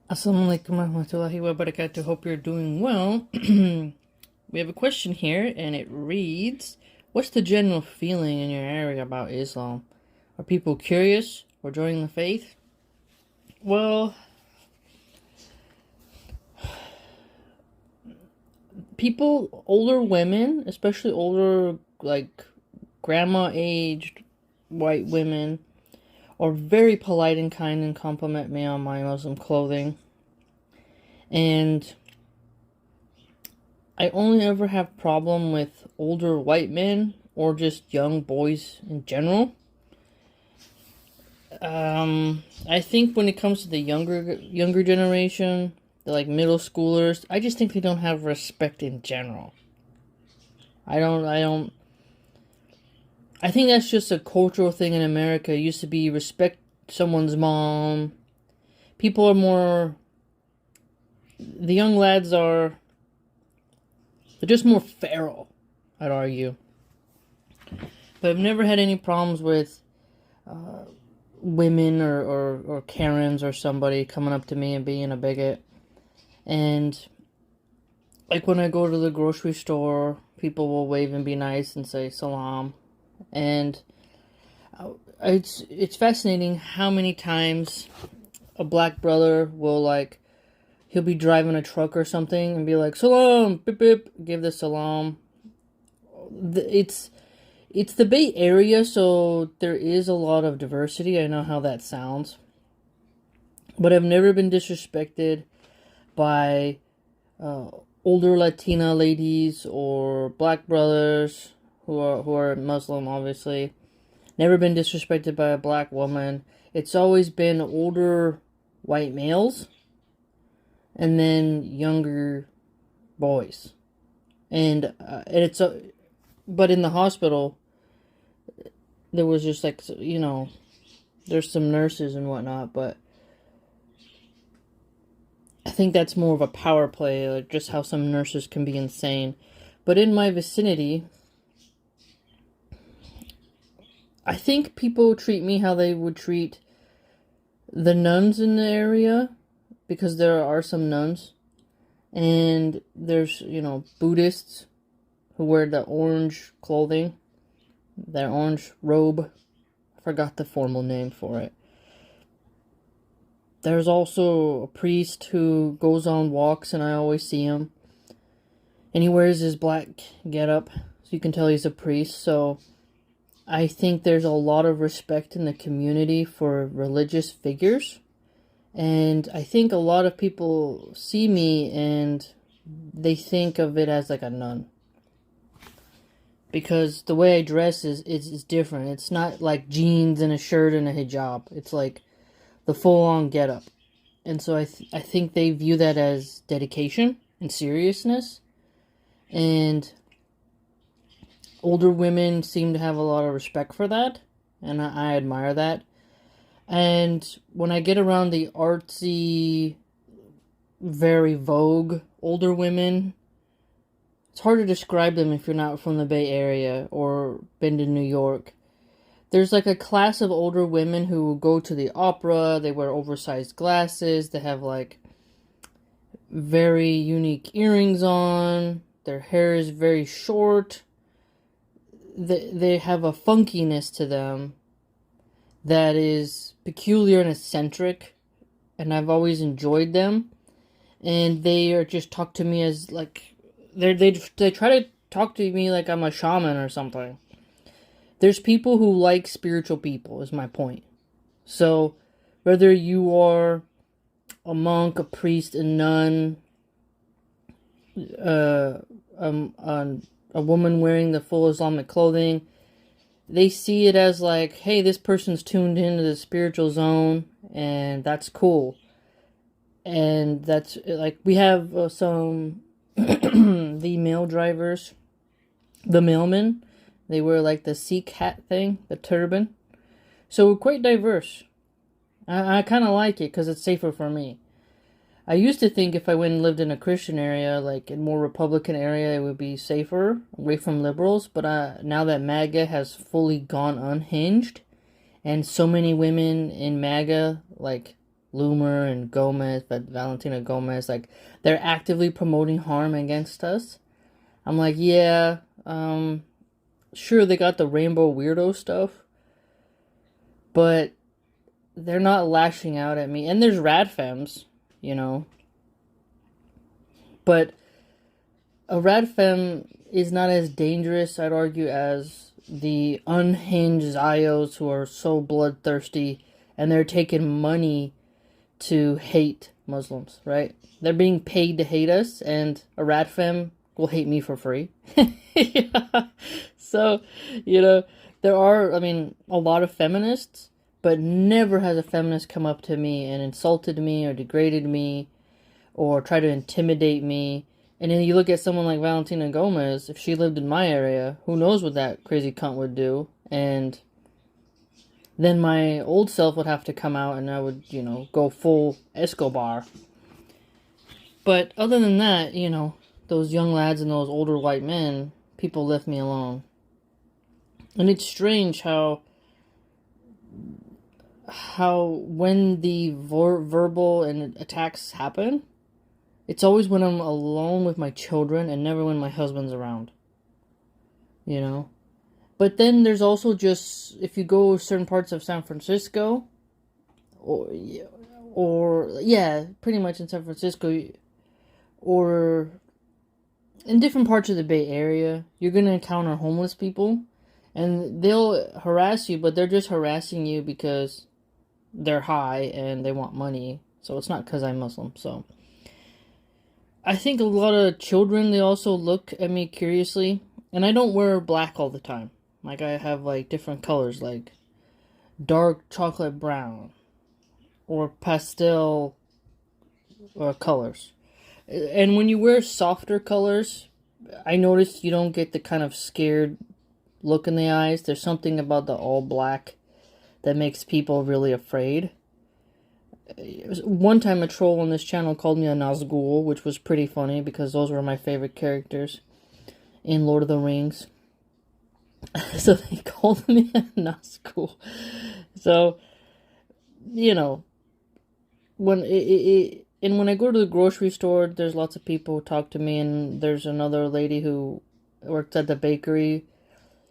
Assalamualaikum warahmatullahi wabarakatuh. Hope you're doing well. We have a question here, and it reads, what's the general feeling in your area about Islam? Are people curious or joining the faith? Well, people, older women, especially older, like grandma-aged white women, are very polite and kind and compliment me on my Muslim clothing. And I only ever have problem with older white men or just young boys in general. I think when it comes to the younger generation, the like middle schoolers, I just think they don't have respect in general. I don't I think that's just a cultural thing in America. It used to be respect someone's mom. People are more, the young lads are, they're just more feral, I'd argue. But I've never had any problems with women or Karens or somebody coming up to me and being a bigot. And like when I go to the grocery store, people will wave and be nice and say salam. And it's fascinating how many times a black brother will like, he'll be driving a truck or something and be like salam, bip bip, give the salam. It's the Bay Area, so there is a lot of diversity. I know how that sounds. But I've never been disrespected by older Latina ladies or black brothers who are Muslim, obviously. Never been disrespected by a black woman. It's always been older white males and then younger boys. And it's but in the hospital, there was just like, there's some nurses and whatnot, but I think that's more of a power play, like just how some nurses can be insane. But in my vicinity, I think people treat me how they would treat the nuns in the area, because there are some nuns. And there's, Buddhists who wear the orange clothing, their orange robe. I forgot the formal name for it. There's also a priest who goes on walks, and I always see him. And he wears his black getup, so you can tell he's a priest. So I think there's a lot of respect in the community for religious figures. And I think a lot of people see me and they think of it as like a nun. Because the way I dress is different. It's not like jeans and a shirt and a hijab. It's like the full-on getup. And so I think they view that as dedication and seriousness. And older women seem to have a lot of respect for that. And I admire that. And when I get around the artsy, very vogue older women, it's hard to describe them if you're not from the Bay Area or been to New York. There's like a class of older women who go to the opera, they wear oversized glasses, they have like very unique earrings on, their hair is very short, they have a funkiness to them that is peculiar and eccentric, and I've always enjoyed them. And they are just talk to me as like they try to talk to me like I'm a shaman or something. There's people who like spiritual people, is my point. So whether you are a monk, a priest, a nun, uh, a woman wearing the full Islamic clothing, they see it as like, hey, this person's tuned into the spiritual zone, and that's cool. And that's like, we have some the male drivers, the mailmen, they wear like the Sikh hat thing, the turban. So we're quite diverse. I kind of like it because it's safer for me. I used to think if I went and lived in a Christian area, like in more Republican area, it would be safer, away from liberals. But now that MAGA has fully gone unhinged, and so many women in MAGA, like, Loomer and Gomez, but Valentina Gomez, like, they're actively promoting harm against us. I'm like, yeah, sure, they got the rainbow weirdo stuff, but they're not lashing out at me. And there's radfems, you know. But a radfem is not as dangerous, I'd argue, as the unhinged Zios who are so bloodthirsty and they're taking money to hate Muslims, right? They're being paid to hate us, and a radfem will hate me for free. Yeah. So, you know, there are, I mean, a lot of feminists, but never has a feminist come up to me and insulted me or degraded me or tried to intimidate me. And then you look at someone like Valentina Gomez, if she lived in my area, who knows what that crazy cunt would do. And then my old self would have to come out and I would, you know, go full Escobar. But other than that, you know, those young lads and those older white men, people left me alone. And it's strange how when the verbal and attacks happen, it's always when I'm alone with my children and never when my husband's around. You know? But then there's also just, if you go certain parts of San Francisco, or pretty much in San Francisco, or in different parts of the Bay Area, you're going to encounter homeless people. And they'll harass you, but they're just harassing you because they're high and they want money. So it's not because I'm Muslim. So I think a lot of children, they also look at me curiously. And I don't wear black all the time. Like, I have, like, different colors, like dark chocolate brown or pastel colors. And when you wear softer colors, I notice you don't get the kind of scared look in the eyes. There's something about the all black that makes people really afraid. One time a troll on this channel called me a Nazgul, which was pretty funny because those were my favorite characters in Lord of the Rings. So they called me a Nazgul. So, you know, when when I go to the grocery store, there's lots of people who talk to me, and there's another lady who works at the bakery.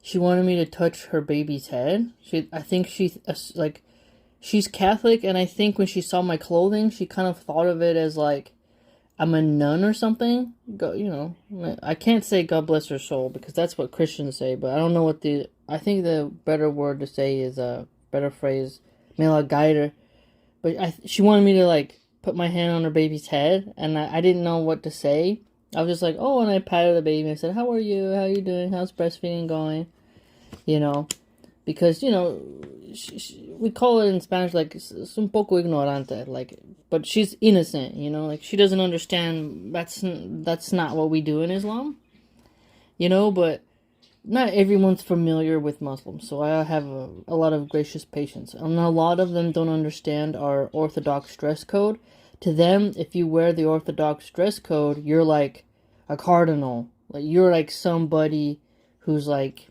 She wanted me to touch her baby's head. I think she's Catholic, and I think when she saw my clothing, she kind of thought of it as like I'm a nun or something. You know, I can't say God bless her soul because that's what Christians say, but I don't know what I think the better word to say is a better phrase, may Allah guide her. But she wanted me to like put my hand on her baby's head, and I didn't know what to say. I was just like, oh, and I patted the baby. I said, how are you? How are you doing? How's breastfeeding going? You know, because, you know, we call it in Spanish, like, es un poco ignorante, like, but she's innocent, you know, like, she doesn't understand that's not what we do in Islam, you know, but not everyone's familiar with Muslims, so I have a lot of gracious patience, and a lot of them don't understand our Orthodox dress code. To them, if you wear the Orthodox dress code, you're like a cardinal. Like, you're like somebody who's like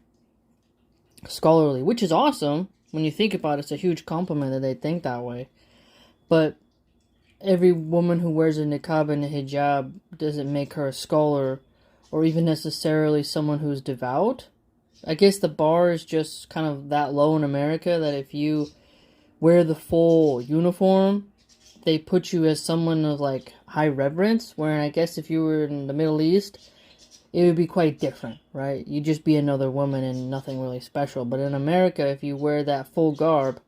scholarly, which is awesome. When you think about it, it's a huge compliment that they think that way. But every woman who wears a niqab and a hijab doesn't make her a scholar or even necessarily someone who's devout. I guess the bar is just kind of that low in America that if you wear the full uniform, they put you as someone of like high reverence, where I guess if you were in the Middle East, it would be quite different, right? You'd just be another woman and nothing really special. But in America, if you wear that full garb,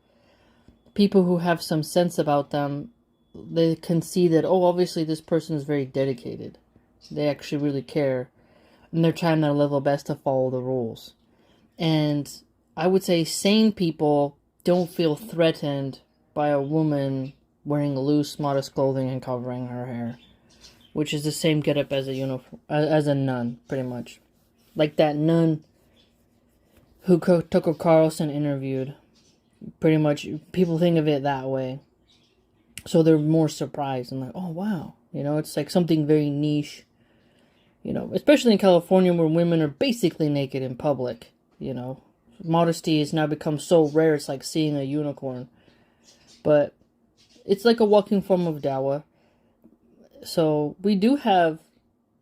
people who have some sense about them, they can see that, oh, obviously this person is very dedicated. They actually really care. And they're trying their level best to follow the rules. And I would say sane people don't feel threatened by a woman wearing loose, modest clothing and covering her hair, which is the same getup as a nun, pretty much. Like that nun who Tucker Carlson interviewed. Pretty much, people think of it that way. So they're more surprised and like, oh, wow. You know, it's like something very niche. You know, especially in California where women are basically naked in public. You know, modesty has now become so rare, it's like seeing a unicorn. But it's like a walking form of dawah. So we do have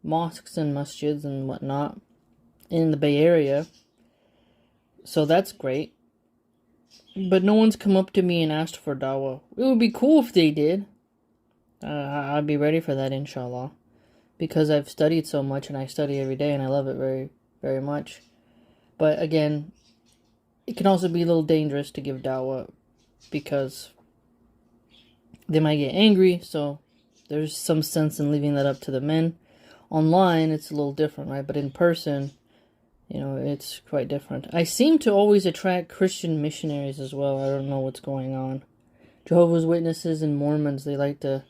mosques and masjids and whatnot in the Bay Area, so that's great. But no one's come up to me and asked for dawah. It would be cool if they did. I'd be ready for that, inshallah, because I've studied so much and I study every day and I love it very, very much. But again, it can also be a little dangerous to give dawah because they might get angry, so there's some sense in leaving that up to the men. Online, it's a little different, right? But in person, it's quite different. I seem to always attract Christian missionaries as well. I don't know what's going on. Jehovah's Witnesses and Mormons, they like to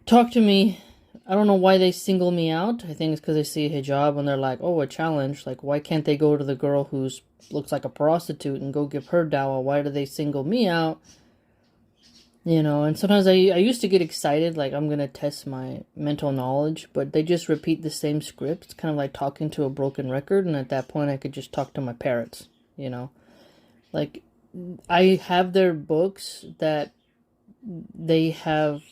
talk to me. I don't know why they single me out. I think it's because they see a hijab and they're like, oh, a challenge. Like, why can't they go to the girl who looks like a prostitute and go give her dawah? Why do they single me out? And sometimes I used to get excited, like I'm going to test my mental knowledge, but they just repeat the same script. It's kind of like talking to a broken record, and at that point I could just talk to my parrots, Like, I have their books that they have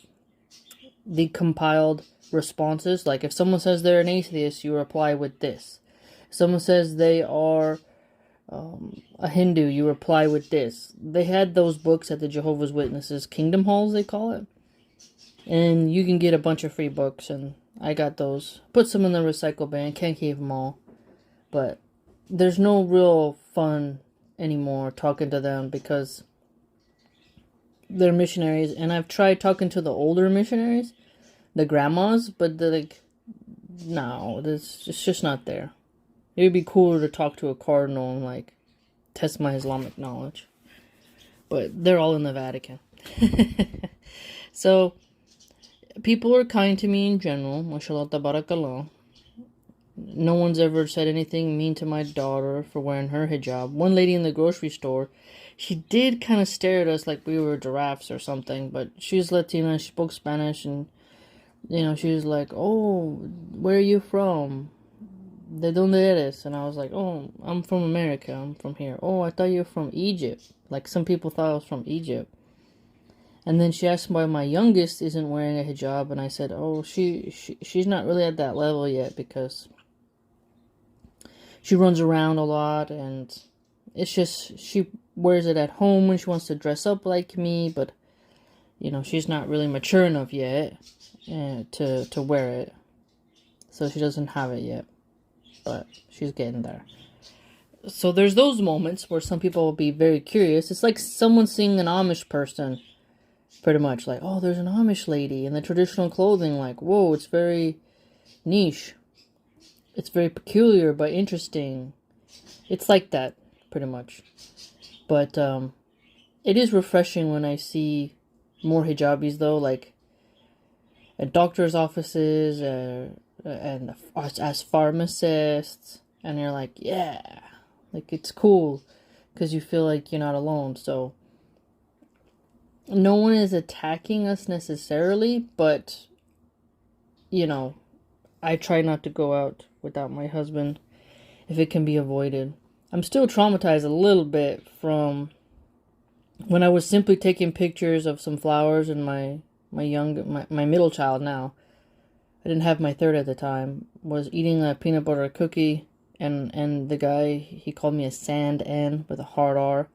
the compiled responses. Like, if someone says they're an atheist, you reply with this. If someone says they are a Hindu, you reply with this. They had those books at the Jehovah's Witnesses Kingdom Halls, they call it. And you can get a bunch of free books, and I got those. Put some in the recycle bin, can't keep them all. But there's no real fun anymore talking to them because they're missionaries. And I've tried talking to the older missionaries, the grandmas, but they're like, no, it's just not there. It would be cooler to talk to a cardinal and, like, test my Islamic knowledge. But they're all in the Vatican. So, people are kind to me in general. MashaAllah, tabarakallah. No one's ever said anything mean to my daughter for wearing her hijab. One lady in the grocery store, she did kind of stare at us like we were giraffes or something. But she's Latina, she spoke Spanish, and, she was like, oh, where are you from? ¿De dónde eres? And I was like, oh, I'm from America. I'm from here. Oh, I thought you were from Egypt. Like, some people thought I was from Egypt. And then she asked why my youngest isn't wearing a hijab. And I said, oh, she's not really at that level yet because she runs around a lot. And it's just, she wears it at home when she wants to dress up like me. But, she's not really mature enough yet to wear it. So she doesn't have it yet. But she's getting there. So there's those moments where some people will be very curious. It's like someone seeing an Amish person, pretty much. Like, oh, there's an Amish lady in the traditional clothing. Like, whoa, it's very niche. It's very peculiar, but interesting. It's like that, pretty much. But it is refreshing when I see more hijabis, though, like at doctor's offices, and as pharmacists, and you're like, yeah, like, it's cool because you feel like you're not alone. So no one is attacking us necessarily, but I try not to go out without my husband if it can be avoided. I'm still traumatized a little bit from when I was simply taking pictures of some flowers and my middle child now, I didn't have my third at the time, was eating a peanut butter cookie, and the guy, he called me a sand N with a hard R,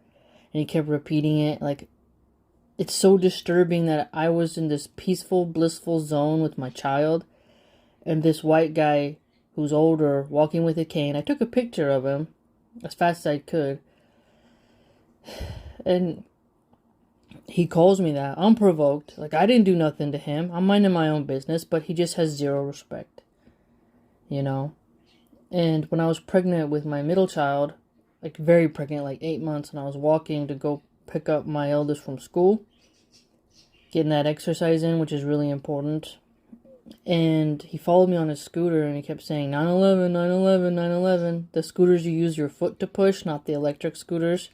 and he kept repeating it. Like, it's so disturbing that I was in this peaceful, blissful zone with my child, and this white guy who's older, walking with a cane. I took a picture of him as fast as I could, and he calls me that, unprovoked. Like, I didn't do nothing to him. I'm minding my own business, but he just has zero respect. And when I was pregnant with my middle child, like very pregnant, like 8 months, and I was walking to go pick up my eldest from school, getting that exercise in, which is really important. And he followed me on his scooter, and he kept saying, 911, 911, 911. The scooters you use your foot to push, not the electric scooters.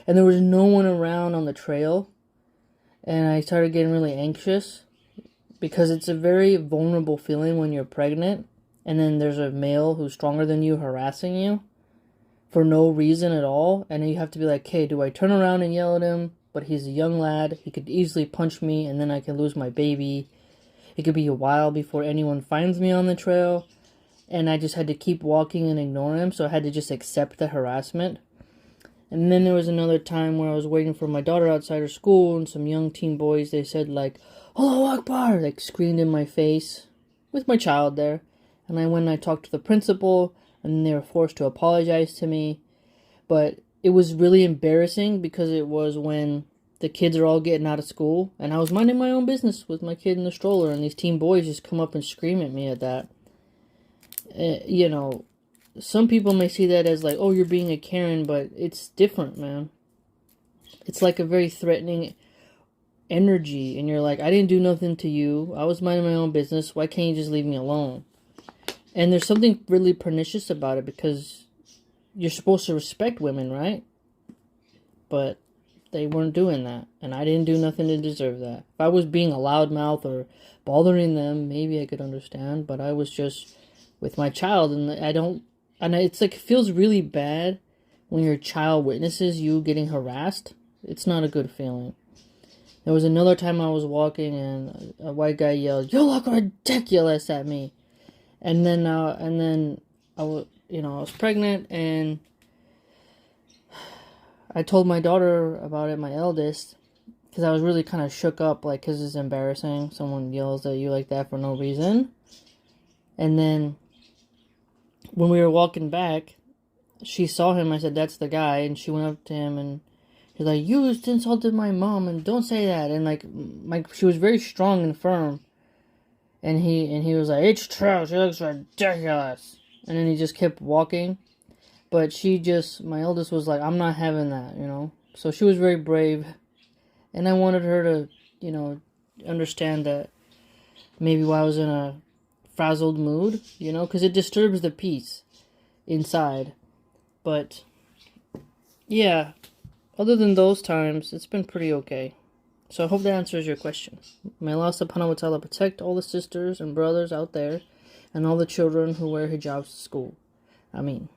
And there was no one around on the trail. And I started getting really anxious because it's a very vulnerable feeling when you're pregnant and then there's a male who's stronger than you harassing you for no reason at all. And you have to be like, hey, do I turn around and yell at him? but he's a young lad. He could easily punch me, and then I could lose my baby. It could be a while before anyone finds me on the trail, and I just had to keep walking and ignore him, so I had to just accept the harassment. And then there was another time where I was waiting for my daughter outside her school, and some young teen boys, they said, like, "Allahu Akbar," like, screamed in my face, with my child there. And I went and I talked to the principal, and they were forced to apologize to me. But it was really embarrassing because it was when the kids are all getting out of school, and I was minding my own business with my kid in the stroller, and these teen boys just come up and scream at me at that. You know, some people may see that as like, oh, you're being a Karen, but it's different, man. It's like a very threatening energy, and you're like, I didn't do nothing to you. I was minding my own business. Why can't you just leave me alone? And there's something really pernicious about it because you're supposed to respect women, right? But they weren't doing that, and I didn't do nothing to deserve that. If I was being a loudmouth or bothering them, maybe I could understand, but I was just with my child, and it's like, it feels really bad when your child witnesses you getting harassed. It's not a good feeling. There was another time I was walking, and a white guy yelled, "You look ridiculous" at me. And then I was pregnant, and I told my daughter about it, my eldest, because I was really kind of shook up, like, because it's embarrassing. Someone yells at you like that for no reason. And then when we were walking back, she saw him. I said, "That's the guy." And she went up to him, and he's like, "You just insulted my mom, and don't say that." And like, she was very strong and firm. And he was like, "It's true, she looks ridiculous." And then he just kept walking. But my eldest was like, "I'm not having that," you know. So she was very brave. And I wanted her to, you know, understand that maybe why I was in a frazzled mood, you know, because it disturbs the peace inside. But, yeah, other than those times, it's been pretty okay. So I hope that answers your question. May Allah subhanahu wa ta'ala protect all the sisters and brothers out there and all the children who wear hijabs to school. Ameen.